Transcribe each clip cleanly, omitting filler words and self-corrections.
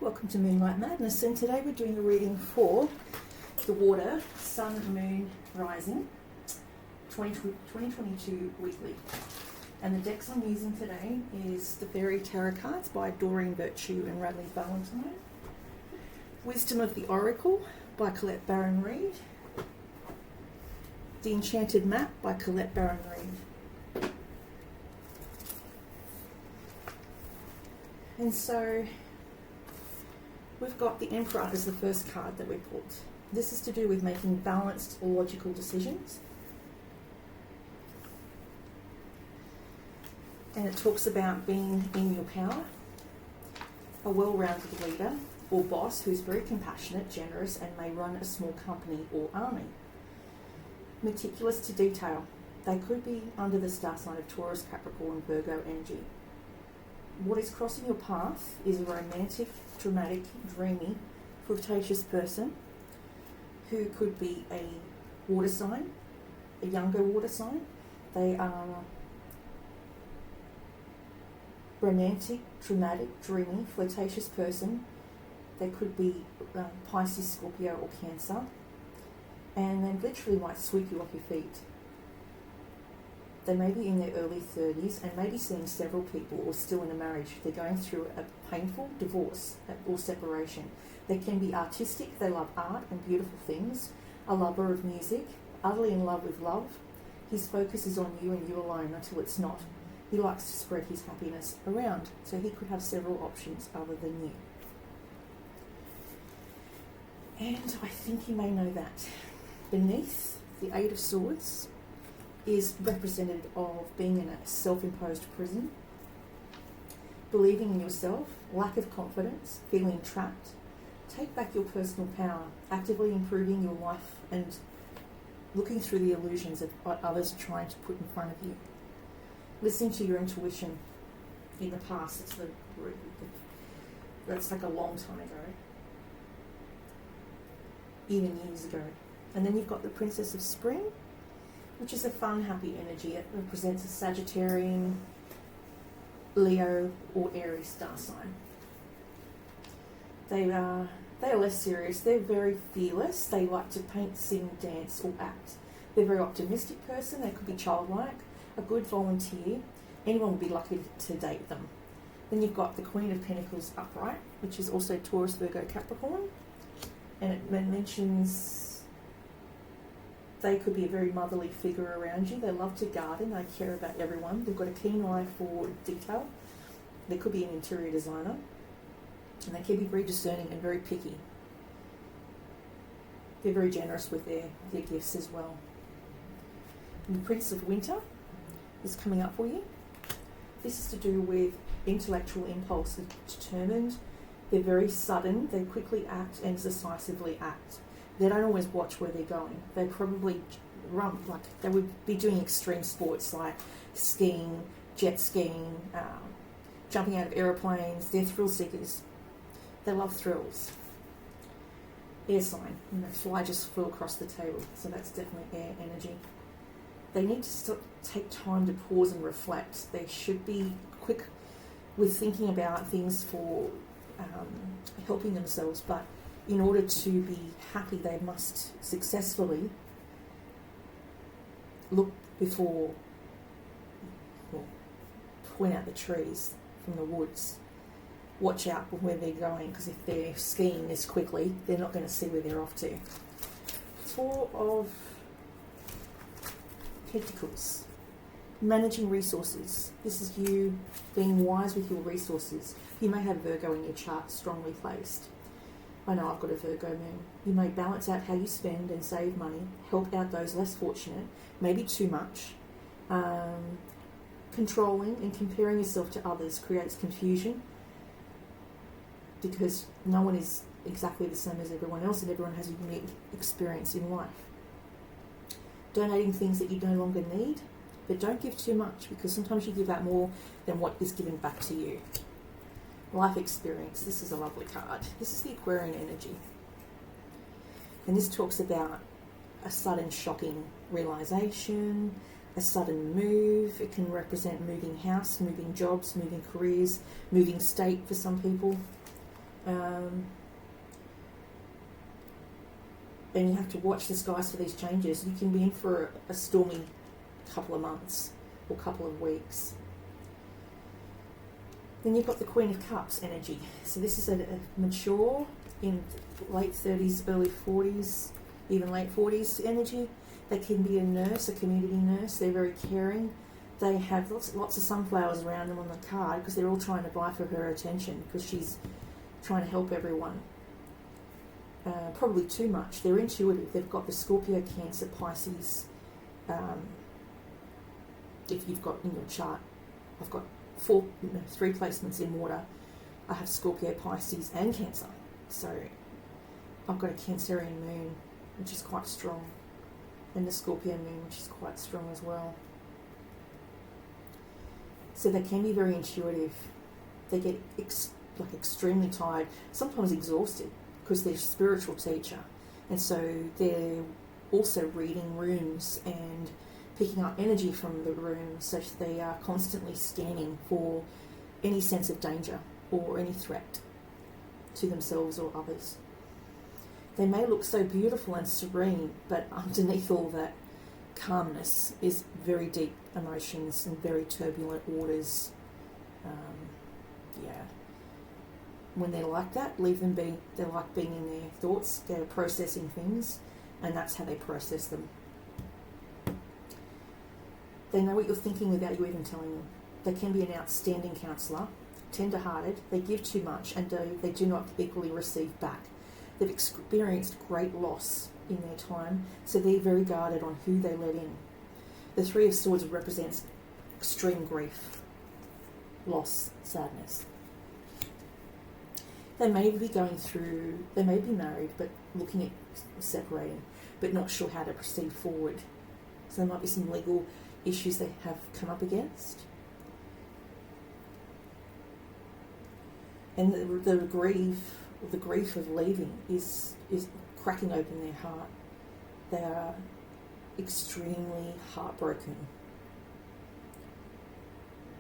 welcome to Moonlight Madness, and today we're doing a reading for the water, Sun, Moon, Rising, 2022 weekly. And the decks I'm using today is the Faery Tarot cards by Doreen and Radleigh Valentine, Wisdom of the Oracle by Colette-Baron-Reid, the Enchanted Map by Colette-Baron-Reid. And so we've got the Emperor as the first card that we pulled. This is to do with making balanced or logical decisions. And it talks about being in your power, a well-rounded leader or boss who's very compassionate, generous, and may run a small company or army. Meticulous to detail. They could be under the star sign of Taurus, Capricorn, Virgo energy. What is crossing your path is a romantic, dramatic, dreamy, flirtatious person who could be a water sign, a younger water sign. They are romantic, dramatic, dreamy, flirtatious person. They could be Pisces, Scorpio, or Cancer. And they literally might sweep you off your feet. They may be in their early 30s and may be seeing several people or still in a marriage. They're going through a painful divorce or separation. They can be artistic. They love art and beautiful things. A lover of music, utterly in love with love. His focus is on you and you alone until it's not. He likes to spread his happiness around, so he could have several options other than you. And I think you may know that. Beneath the Eight of Swords is representative of being in a self-imposed prison, believing in yourself, lack of confidence, feeling trapped. Take back your personal power, actively improving your life and looking through the illusions of what others are trying to put in front of you. Listening to your intuition. In the past, that's like a long time ago, even years ago. And then you've got the Princess of Spring, which is a fun, happy energy. It represents a Sagittarian, Leo, or Aries star sign. They are less serious. They're very fearless. They like to paint, sing, dance, or act. They're a very optimistic person. They could be childlike, a good volunteer. Anyone would be lucky to date them. Then you've got the Queen of Pentacles upright, which is also Taurus, Virgo, Capricorn. And it mentions they could be a very motherly figure around you. They love to garden. They care about everyone. They've got a keen eye for detail. They could be an interior designer. And they can be very discerning and very picky. They're very generous with their gifts as well. And the Prince of Winter is coming up for you. This is to do with intellectual impulse. They're determined. They're very sudden. They quickly act and decisively act. They don't always watch where they're going. They probably run, like they would be doing extreme sports like skiing, jet skiing, jumping out of aeroplanes. They're thrill seekers. They love thrills. Air sign, and the fly just flew across the table, so that's definitely air energy. They need to take time to pause and reflect. They should be quick with thinking about things for helping themselves, but in order to be happy, they must successfully look before, well, point out the trees from the woods. Watch out where they're going, because if they're skiing this quickly, they're not going to see where they're off to. Four of Pentacles. Managing resources. This is you being wise with your resources. You may have Virgo in your chart strongly placed. I know I've got a Virgo moon. You may balance out how you spend and save money, help out those less fortunate, maybe too much. Controlling and comparing yourself to others creates confusion because no one is exactly the same as everyone else and everyone has a unique experience in life. Donating things that you no longer need, but don't give too much because sometimes you give out more than what is given back to you. Life experience. This is a lovely card. This is the Aquarian energy. And this talks about a sudden shocking realization, a sudden move. It can represent moving house, moving jobs, moving careers, moving state for some people. And you have to watch the skies for these changes. You can be in for a stormy couple of months or couple of weeks. Then you've got the Queen of Cups energy. So this is a mature, in late 30s, early 40s, even late 40s energy. They can be a nurse, a community nurse. They're very caring. They have lots of sunflowers around them on the card because they're all trying to vie for her attention because she's trying to help everyone. Probably too much. They're intuitive. They've got the Scorpio, Cancer, Pisces. If you've got in your chart, I've got 3 placements in water. I have Scorpio, Pisces and Cancer. So I've got a Cancerian moon, which is quite strong, and the Scorpio moon, which is quite strong as well. So they can be very intuitive. They get extremely tired, sometimes exhausted, because they're a spiritual teacher. And so they're also reading rooms and picking up energy from the room, such that they are constantly scanning for any sense of danger or any threat to themselves or others. They may look so beautiful and serene, but underneath all that calmness is very deep emotions and very turbulent waters. When they're like that, leave them be. They like being in their thoughts. They're processing things, and that's how they process them. They know what you're thinking without you even telling them. They can be an outstanding counsellor, tender-hearted. They give too much, and they do not equally receive back. They've experienced great loss in their time, so they're very guarded on who they let in. The Three of Swords represents extreme grief, loss, sadness. They may be they may be married, but looking at separating, but not sure how to proceed forward. So there might be some legal issues they have come up against. And the grief of leaving is cracking open their heart. They are extremely heartbroken.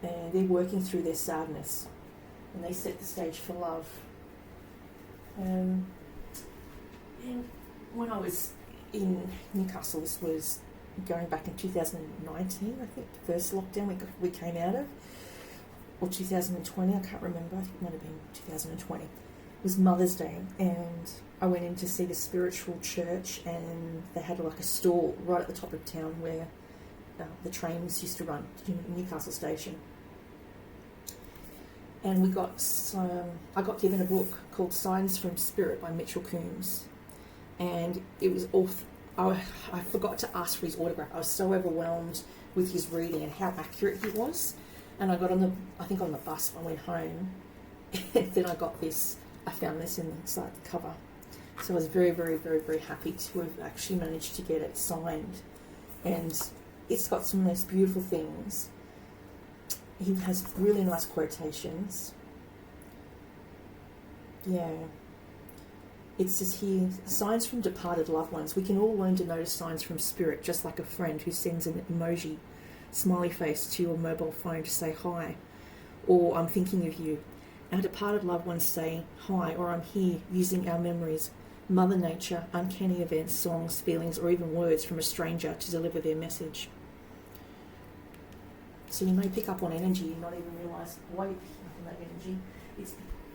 And they're working through their sadness. And they set the stage for love. And when I was in Newcastle, this was going back in 2019, I think, the first lockdown we came out of, or 2020, I can't remember, I think it might have been 2020. It was Mother's Day, and I went in to see the spiritual church, and they had like a stall right at the top of town where the trains used to run to Newcastle station. And I got given a book called Signs from Spirit by Mitchell Coombs. And it was I forgot to ask for his autograph. I was so overwhelmed with his reading and how accurate he was. And I got on the bus when I went home. And then I found this inside the cover. So I was very, very, very, very happy to have actually managed to get it signed. And it's got some of those beautiful things. He has really nice quotations. Yeah. It says here, signs from departed loved ones. We can all learn to notice signs from spirit, just like a friend who sends an emoji, smiley face to your mobile phone to say hi, or I'm thinking of you. Our departed loved ones say hi, or I'm here, using our memories, Mother Nature, uncanny events, songs, feelings, or even words from a stranger to deliver their message. So you may pick up on energy and not even realise why you're picking up on that energy. It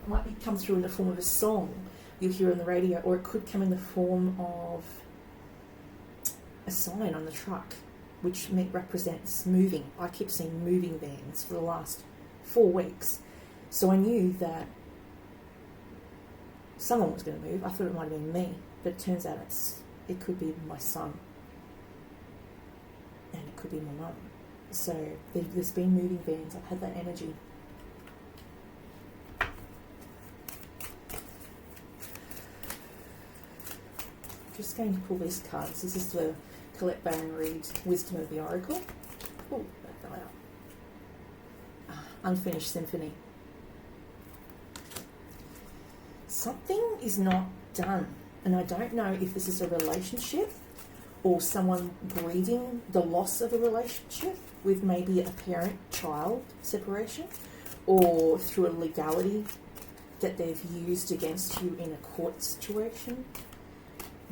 might come through in the form of a song you hear on the radio, or it could come in the form of a sign on the truck, which represents moving. I keep seeing moving vans for the last 4 weeks. So I knew that someone was going to move. I thought it might have been me, but it turns out it could be my son. And it could be my mum. So there's been moving vans. I've had that energy. Just going to pull these cards. This is the Colette-Baron-Reid Wisdom of the Oracle. Oh, that fell out. Unfinished Symphony. Something is not done. And I don't know if this is a relationship or someone grieving the loss of a relationship with maybe a parent-child separation, or through a legality that they've used against you in a court situation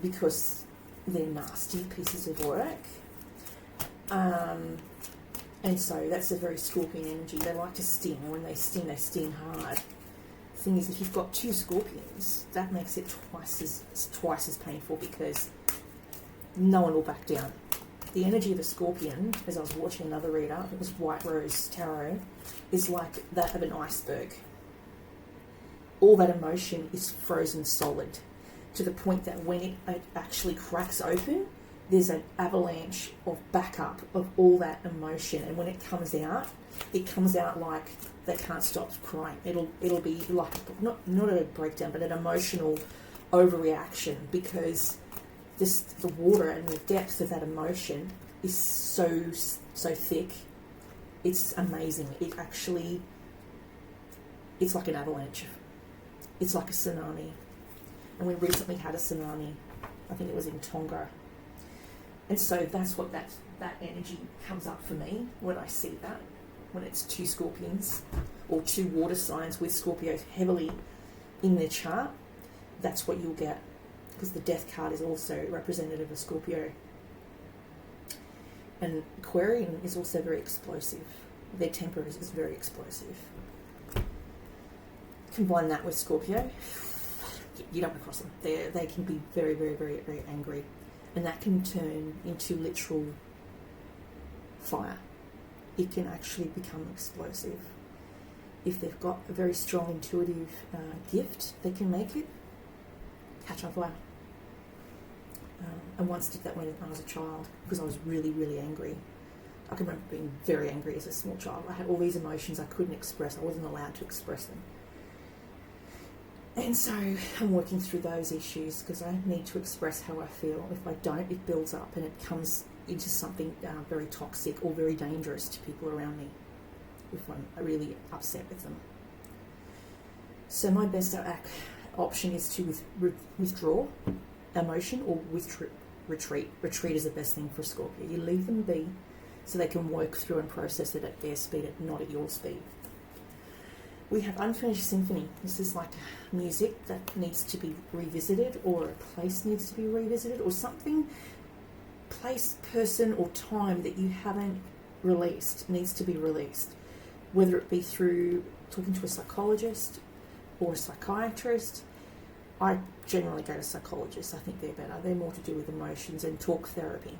because they're nasty pieces of work. And so that's a very Scorpion energy. They like to sting, and when they sting hard. The thing is, if you've got 2 Scorpions, that makes it twice as painful, because no one will back down. The energy of a Scorpion, as I was watching another reader, it was White Rose Tarot, is like that of an iceberg. All that emotion is frozen solid, to the point that when it actually cracks open, there's an avalanche of backup of all that emotion, and when it comes out like they can't stop crying. It'll be like not a breakdown, but an emotional overreaction, because the water and the depth of that emotion is so thick. It's amazing. It's like an avalanche. It's like a tsunami. And we recently had a tsunami. I think it was in Tonga. And so that's what that energy comes up for me when I see that. When it's 2 Scorpions or 2 water signs with Scorpios heavily in their chart, that's what you'll get, because the Death card is also representative of Scorpio. And Aquarian is also very explosive. Their temper is very explosive. Combine that with Scorpio, you don't want to cross them. They can be very, very, very, very angry. And that can turn into literal fire. It can actually become explosive. If they've got a very strong intuitive gift, they can make it catch on fire. I once did that when I was a child, because I was really, really angry. I can remember being very angry as a small child. I had all these emotions I couldn't express. I wasn't allowed to express them. And so I'm working through those issues, because I need to express how I feel. If I don't, it builds up and it comes into something very toxic or very dangerous to people around me if I'm really upset with them. So my best option is to withdraw emotion or retreat. Retreat is the best thing for Scorpio. You leave them be so they can work through and process it at their speed, not at your speed. We have unfinished symphony. This is like music that needs to be revisited, or a place needs to be revisited, or something, place, person, or time that you haven't released needs to be released. Whether it be through talking to a psychologist or a psychiatrist. I generally go to psychologists. I think they're better. They're more to do with emotions and talk therapy.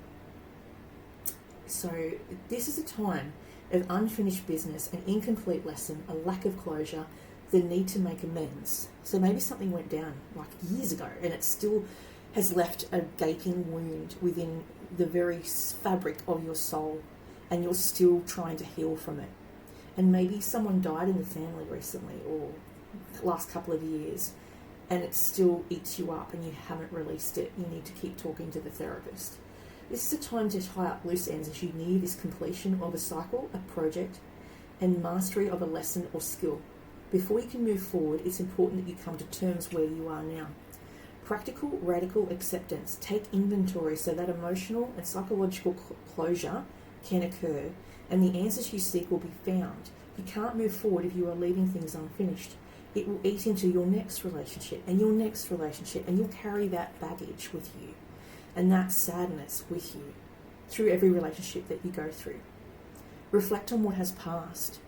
So this is a time of unfinished business, an incomplete lesson, a lack of closure, the need to make amends. So maybe something went down like years ago, and it still has left a gaping wound within the very fabric of your soul, and you're still trying to heal from it. And maybe someone died in the family recently, or the last couple of years, and it still eats you up and you haven't released it. You need to keep talking to the therapist. This is a time to tie up loose ends as you near this completion of a cycle, a project, and mastery of a lesson or skill. Before you can move forward, it's important that you come to terms where you are now. Practical, radical acceptance. Take inventory so that emotional and psychological closure can occur, and the answers you seek will be found. You can't move forward if you are leaving things unfinished. It will eat into your next relationship and your next relationship, and you'll carry that baggage with you and that sadness with you through every relationship that you go through. Reflect on what has passed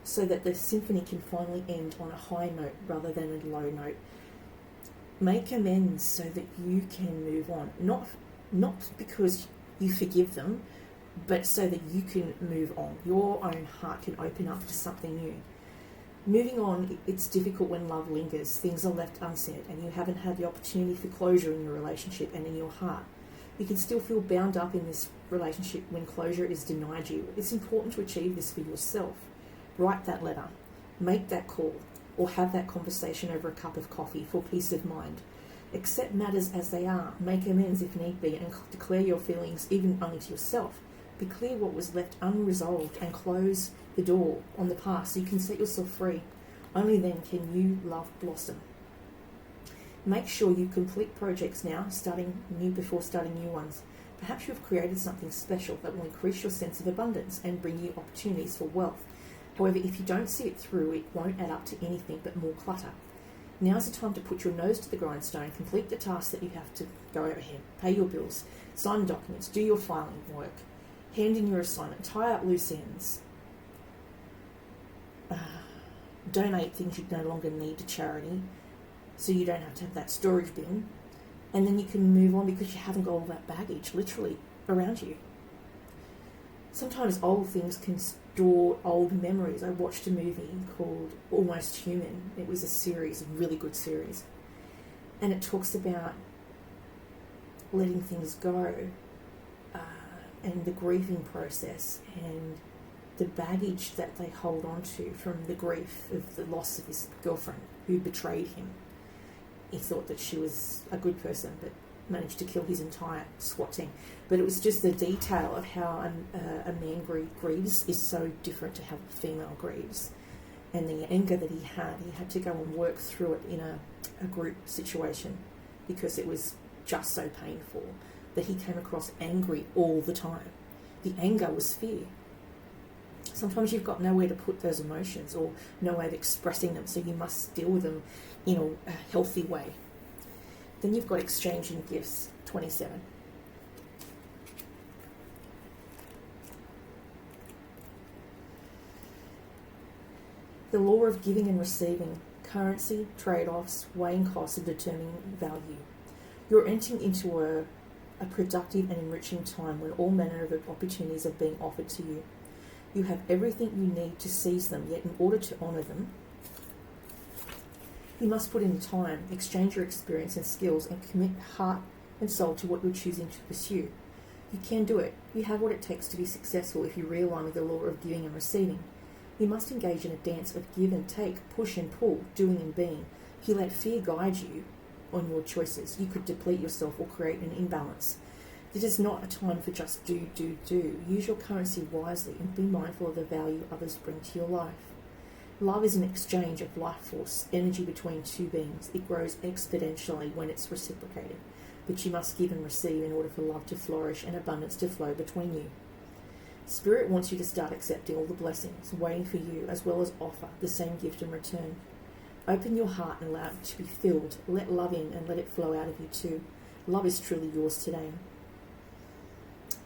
so that the symphony can finally end on a high note rather than a low note. Make amends so that you can move on, not because you forgive them, but so that you can move on. Your own heart can open up to something new. Moving on, it's difficult when love lingers, things are left unsaid, and you haven't had the opportunity for closure in your relationship and in your heart. You can still feel bound up in this relationship when closure is denied you. It's important to achieve this for yourself. Write that letter, make that call, or have that conversation over a cup of coffee for peace of mind. Accept matters as they are, make amends if need be, and declare your feelings even only to yourself. Be clear what was left unresolved and close the door on the past so you can set yourself free. Only then can new love blossom. Make sure you complete projects now, starting new before starting new ones. Perhaps you have created something special that will increase your sense of abundance and bring you opportunities for wealth. However, if you don't see it through, it won't add up to anything but more clutter. Now's the time to put your nose to the grindstone, complete the tasks that you have to go ahead, pay your bills, sign documents, do your filing work, hand in your assignment, tie up loose ends, donate things you no longer need to charity so you don't have to have that storage bin, and then you can move on because you haven't got all that baggage literally around you. Sometimes old things can store old memories. I watched a movie called Almost Human. It was a series, a really good series, and it talks about letting things go and the grieving process and the baggage that they hold on to from the grief of the loss of his girlfriend who betrayed him. He thought that she was a good person, but managed to kill his entire SWAT team. But it was just the detail of how a man grieves is so different to how a female grieves. And the anger that he had to go and work through it in a group situation because it was just so painful that he came across angry all the time. The anger was fear. Sometimes you've got nowhere to put those emotions or no way of expressing them, so you must deal with them in a healthy way. Then you've got exchanging gifts, 27. The law of giving and receiving, currency, trade-offs, weighing costs and determining value. You're entering into a productive and enriching time when all manner of opportunities are being offered to you. You have everything you need to seize them, yet in order to honour them, you must put in the time, exchange your experience and skills, and commit heart and soul to what you're choosing to pursue. You can do it. You have what it takes to be successful if you realign with the law of giving and receiving. You must engage in a dance of give and take, push and pull, doing and being. If you let fear guide you on your choices, you could deplete yourself or create an imbalance. This is not a time for just do. Use your currency wisely and be mindful of the value others bring to your life. Love is an exchange of life force, energy between two beings. It grows exponentially when it's reciprocated, but you must give and receive in order for love to flourish and abundance to flow between you. Spirit wants you to start accepting all the blessings waiting for you, as well as offer the same gift in return. Open your heart and allow it to be filled. Let love in and let it flow out of you too. Love is truly yours today.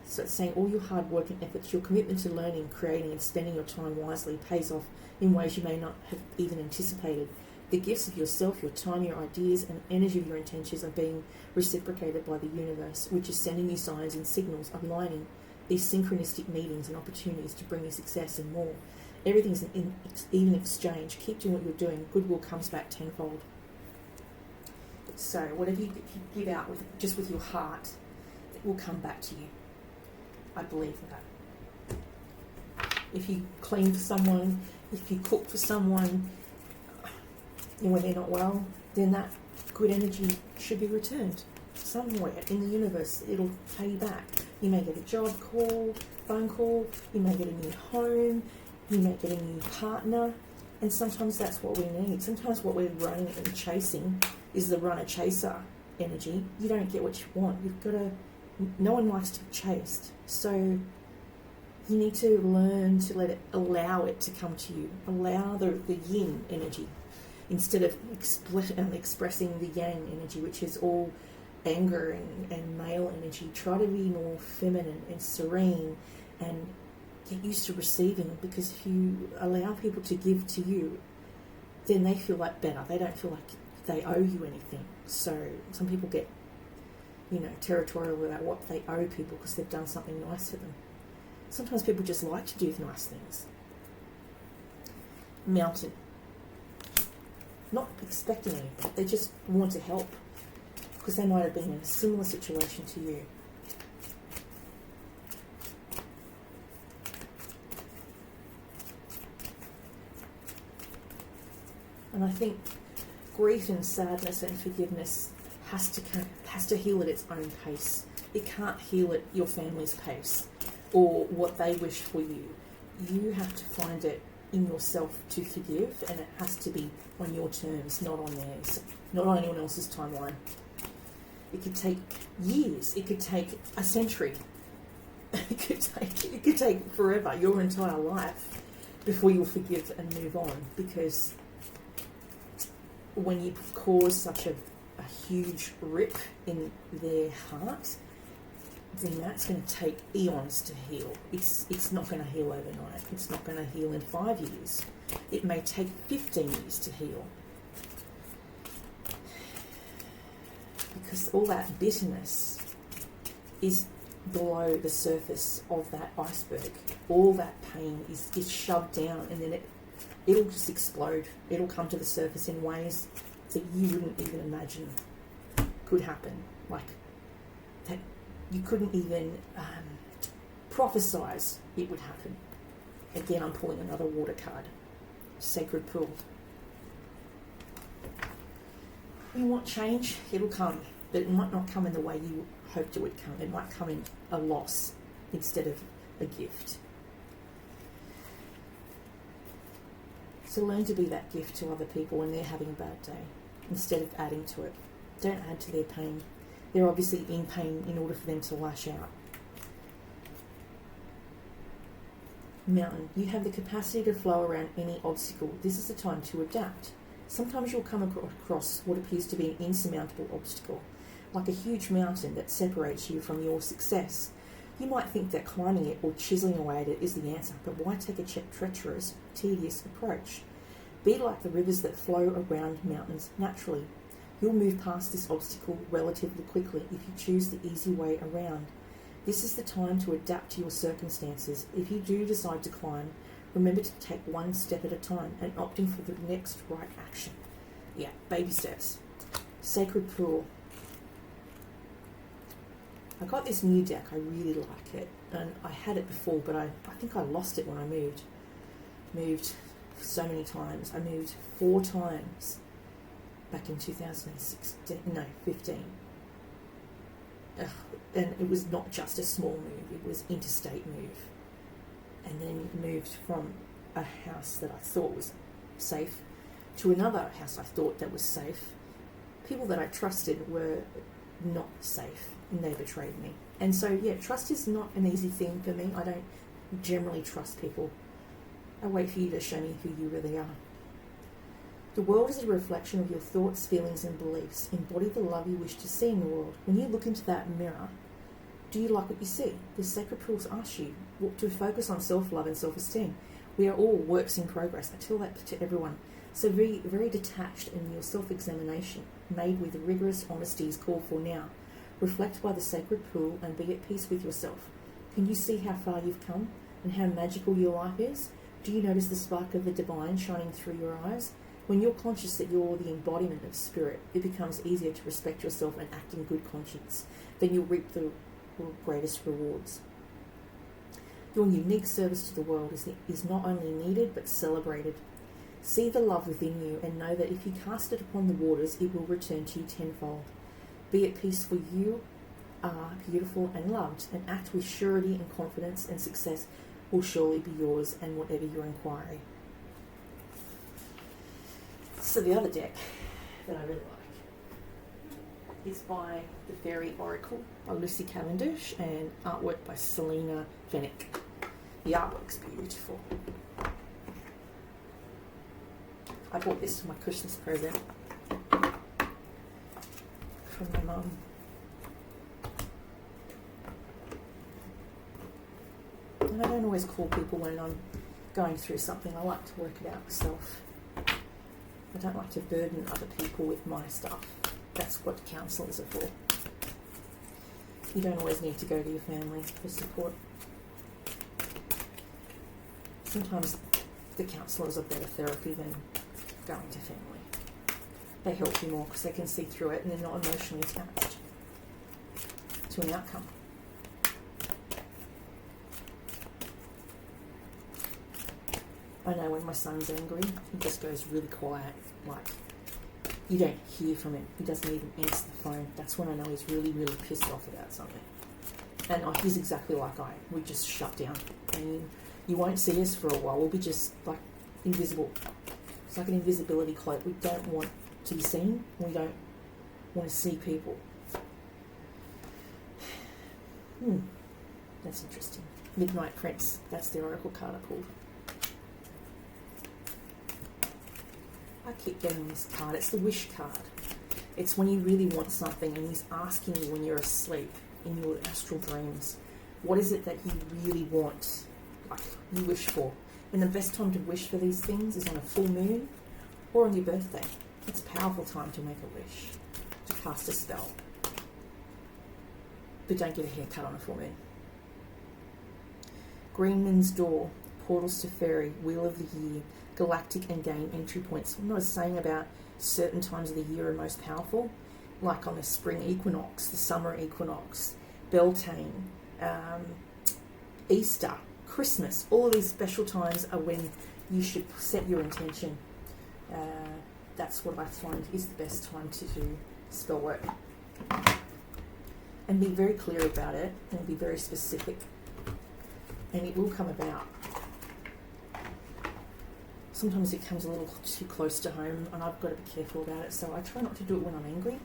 So it's saying all your hard work and efforts, your commitment to learning, creating and spending your time wisely pays off in ways you may not have even anticipated. The gifts of yourself, your time, your ideas and energy of your intentions are being reciprocated by the universe, which is sending you signs and signals, aligning these synchronistic meetings and opportunities to bring you success and more. Everything's in even exchange. Keep doing what you're doing. Goodwill comes back tenfold. So whatever you give out with your heart, it will come back to you. I believe that. If you clean for someone, if you cook for someone, and when they're not well, then that good energy should be returned somewhere in the universe. It'll pay you back. You may get a job call, phone call, you may get a new home, you may get a new partner, and sometimes that's what we need. Sometimes what we're running and chasing is the runner-chaser energy. You don't get what you want. You've got to. No one likes to be chased, so you need to learn to allow it to come to you. Allow the yin energy instead of expressing the yang energy, which is all anger and male energy. Try to be more feminine and serene and get used to receiving, because if you allow people to give to you, then they feel like better. They don't feel like they owe you anything. So some people get territorial about what they owe people because they've done something nice for them. Sometimes people just like to do nice things. Mountain. Not expecting anything. They just want to help because they might have been in a similar situation to you. And I think grief and sadness and forgiveness has to heal at its own pace. It can't heal at your family's pace or what they wish for you. You have to find it in yourself to forgive, and it has to be on your terms, not on theirs, not on anyone else's timeline. It could take years. It could take a century. It could take forever, your entire life, before you'll forgive and move on, because when you cause such a huge rip in their heart, then that's going to take eons to heal. It's not going to heal overnight. It's not going to heal in 5 years. It may take 15 years to heal. Because all that bitterness is below the surface of that iceberg. All that pain is shoved down, and then it'll just explode. It'll come to the surface in ways that you wouldn't even imagine could happen. Like that you couldn't even prophesize it would happen. Again, I'm pulling another water card. Sacred Pool. You want change? It'll come. But it might not come in the way you hoped it would come. It might come in a loss instead of a gift. So learn to be that gift to other people when they're having a bad day, instead of adding to it. Don't add to their pain. They're obviously in pain in order for them to lash out. Mountain. You have the capacity to flow around any obstacle. This is the time to adapt. Sometimes you'll come across what appears to be an insurmountable obstacle, like a huge mountain that separates you from your success. You might think that climbing it or chiseling away at it is the answer, but why take a treacherous, tedious approach? Be like the rivers that flow around mountains naturally. You'll move past this obstacle relatively quickly if you choose the easy way around. This is the time to adapt to your circumstances. If you do decide to climb, remember to take one step at a time and opting for the next right action. Yeah, baby steps. Sacred Pool. I got this new deck. I really like it. And I had it before, but I think I lost it when I moved. Moved so many times. I moved 4 times back in 2015. And it was not just a small move. It was interstate move. And then moved from a house that I thought was safe to another house I thought that was safe. People that I trusted were not safe, and they betrayed me. And so, yeah, trust is not an easy thing for me. I don't generally trust people. I wait for you to show me who you really are. The world is a reflection of your thoughts, feelings, and beliefs. Embody the love you wish to see in the world. When you look into that mirror, do you like what you see? The Sacred Pools ask you to focus on self-love and self-esteem. We are all works in progress. I tell that to everyone. So very, very detached in your self-examination, made with the rigorous honesty is called for now. Reflect by the Sacred Pool and be at peace with yourself. Can you see how far you've come and how magical your life is? Do you notice the spark of the divine shining through your eyes? When you're conscious that you're the embodiment of spirit, it becomes easier to respect yourself and act in good conscience. Then you'll reap the greatest rewards. Your unique service to the world is not only needed but celebrated. See the love within you and know that if you cast it upon the waters, it will return to you tenfold. Be at peace, for you are beautiful and loved, and act with surety and confidence, and success will surely be yours, and whatever your inquiry. So the other deck that I really like is by the Faery Oracle by Lucy Cavendish and artwork by Selina, Fenech. The artwork's beautiful. I bought this for my Christmas present from my mum. And I don't always call people when I'm going through something. I like to work it out myself. I don't like to burden other people with my stuff. That's what counsellors are for. You don't always need to go to your family for support. Sometimes the counsellors are better therapy than going to family. They help you more because they can see through it and they're not emotionally attached to an outcome. I know when my son's angry, he just goes really quiet, like you don't hear from him. He doesn't even answer the phone. That's when I know he's really, really pissed off about something. And he's exactly like I am. We just shut down. And you won't see us for a while. We'll be just like invisible. It's like an invisibility cloak. We don't want to be seen. We don't want to see people. That's interesting. Midnight Prince. That's the oracle card I pulled. I keep getting this card. It's the wish card. It's when you really want something and he's asking you when you're asleep in your astral dreams, what is it that you really want, like you wish for? And the best time to wish for these things is on a full moon or on your birthday. It's a powerful time to make a wish, to cast a spell. But don't get a haircut on a full moon. Greenman's Door, Portals to Faery, Wheel of the Year, Galactic and Game entry points. What I was saying about certain times of the year are most powerful, like on the spring equinox, the summer equinox, Beltane, Easter, Christmas. All of these special times are when you should set your intention. That's what I find is the best time to do spell work. And be very clear about it and be very specific. And it will come about. Sometimes it comes a little too close to home and I've got to be careful about it. So I try not to do it when I'm angry.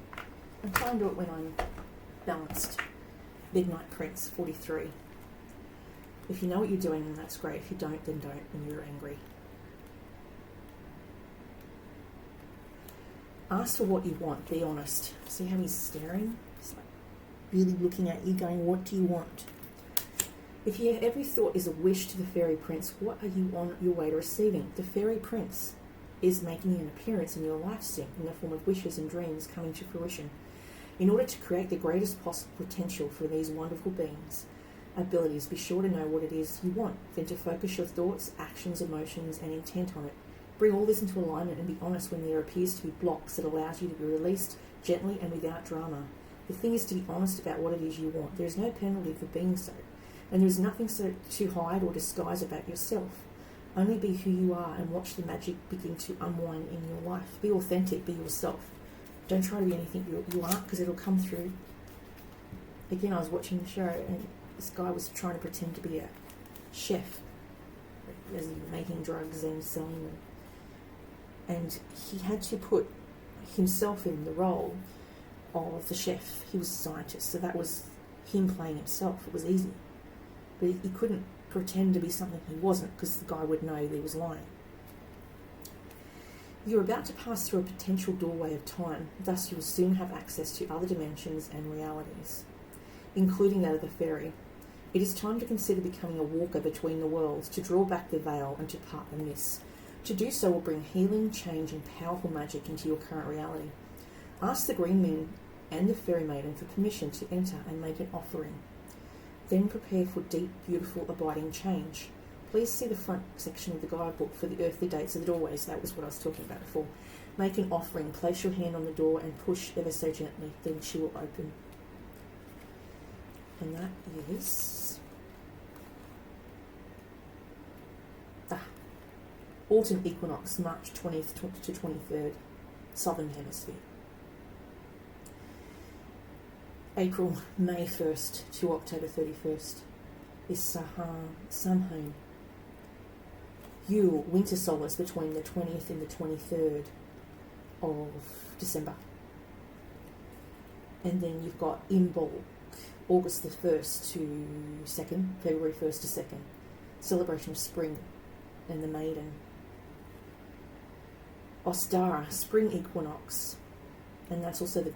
I try and do it when I'm balanced. Midnight Prince, 43. If you know what you're doing, then that's great. If you don't, then don't when you're angry. Ask for what you want. Be honest. See how he's staring? He's like really looking at you going, what do you want? If every thought is a wish to the Fairy Prince, what are you on your way to receiving? The Fairy Prince is making an appearance in your life scene in the form of wishes and dreams coming to fruition. In order to create the greatest possible potential for these wonderful beings' abilities, be sure to know what it is you want, then to focus your thoughts, actions, emotions, and intent on it. Bring all this into alignment and be honest when there appears to be blocks that allows you to be released gently and without drama. The thing is to be honest about what it is you want. There is no penalty for being so. And there is nothing to hide or disguise about yourself. Only be who you are and watch the magic begin to unwind in your life. Be authentic, be yourself. Don't try to be anything you aren't, because it'll come through. Again, I was watching the show and this guy was trying to pretend to be a chef, as in making drugs and selling them. And he had to put himself in the role of the chef. He was a scientist, so that was him playing himself. It was easy. But he couldn't pretend to be something he wasn't, because the guy would know that he was lying. You're about to pass through a potential doorway of time, thus you will soon have access to other dimensions and realities, including that of the fairy. It is time to consider becoming a walker between the worlds, to draw back the veil and to part the mist. To do so will bring healing, change and powerful magic into your current reality. Ask the Green Men and the Fairy Maiden for permission to enter and make an offering. Then prepare for deep, beautiful, abiding change. Please see the front section of the guidebook for the earthly dates of the doorways. That was what I was talking about before. Make an offering, place your hand on the door and push ever so gently, then she will open. And that is Autumn Equinox, March 20th to 23rd, Southern Hemisphere. April, May 1st to October 31st is Samhain. Yule, winter solace between the 20th and the 23rd of December. And then you've got Imbolc, August the 1st to 2nd, February 1st to 2nd. Celebration of spring and the maiden. Ostara, spring equinox, and that's also the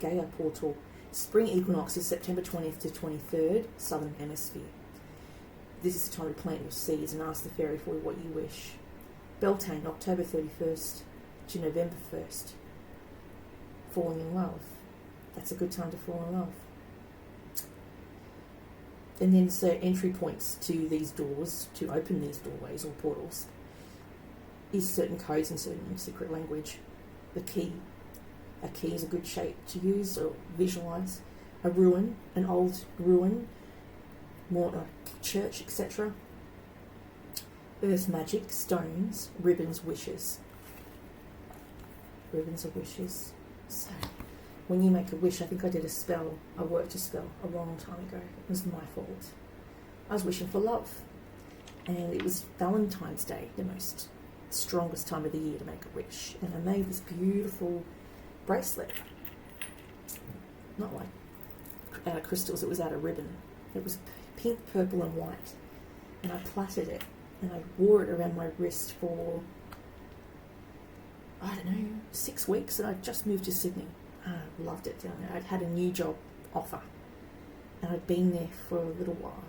Gaia portal. Spring equinox is September 20th to 23rd, Southern Hemisphere. This is the time to plant your seeds and ask the fairy for what you wish. Beltane, October 31st to November 1st. Falling in love. That's a good time to fall in love. And then so entry points to these doors, to open these doorways or portals, is certain codes and certain secret language. The key. A key is a good shape to use or visualise. A ruin, an old ruin, more like church, etc. Earth magic, stones, ribbons, wishes. Ribbons are wishes. So, when you make a wish, I think I did a spell, I worked a spell a long time ago. It was my fault. I was wishing for love. And it was Valentine's Day, the most strongest time of the year to make a wish. And I made this beautiful bracelet. Not like out of crystals, it was out of ribbon. It was pink, purple and white. And I plaited it and I wore it around my wrist for I don't know, 6 weeks, and I'd just moved to Sydney. Loved it down there. I'd had a new job offer, and I'd been there for a little while,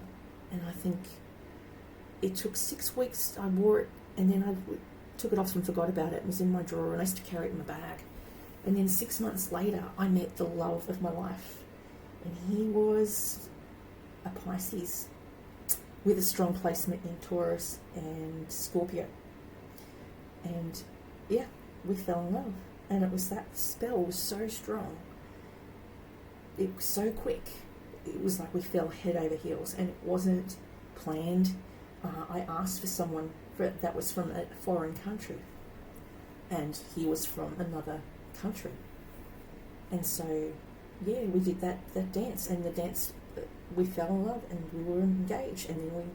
and I think it took 6 weeks. I wore it, and then I took it off and forgot about it. It was in my drawer, and I used to carry it in my bag. And then 6 months later, I met the love of my life, and he was a Pisces with a strong placement in Taurus and Scorpio. And yeah, we fell in love, and it was that spell was so strong. It was so quick. It was like we fell head over heels, and it wasn't planned. I asked for someone that was from a foreign country, and he was from another country. And so, yeah, we did that dance, and the dance, we fell in love, and we were engaged, and then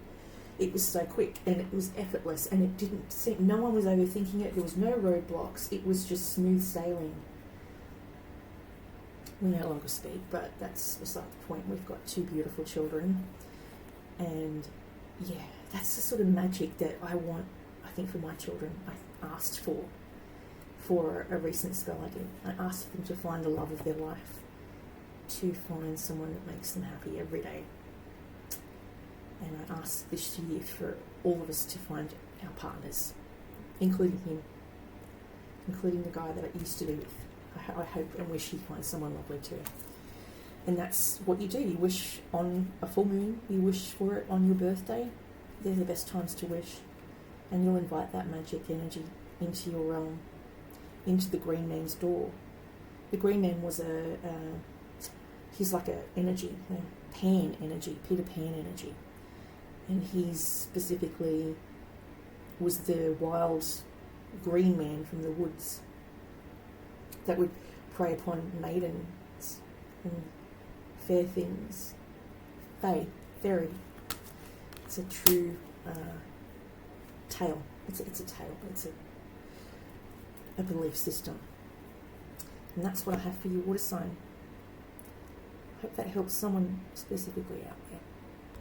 it was so quick, and it was effortless, and it didn't seem, no one was overthinking it, there was no roadblocks, it was just smooth sailing. We no longer speak, but that's beside the point. We've got 2 beautiful children, and yeah, that's the sort of magic that I want, I think, for my children. I asked for a recent spell I did. I asked them to find the love of their life, to find someone that makes them happy every day. And I asked this year for all of us to find our partners, including him, including the guy that I used to be with. I hope and wish he finds someone lovely too. And that's what you do. You wish on a full moon, you wish for it on your birthday. They're the best times to wish. And you'll invite that magic energy into your realm, into the Green Man's door. The Green Man was he's like a energy, a Pan energy, Peter Pan energy. And he specifically was the wild green man from the woods that would prey upon maidens and fair things. Faery. It's a true tale. It's a tale. It's a belief system. And that's what I have for you, water sign. Hope that helps someone specifically out there.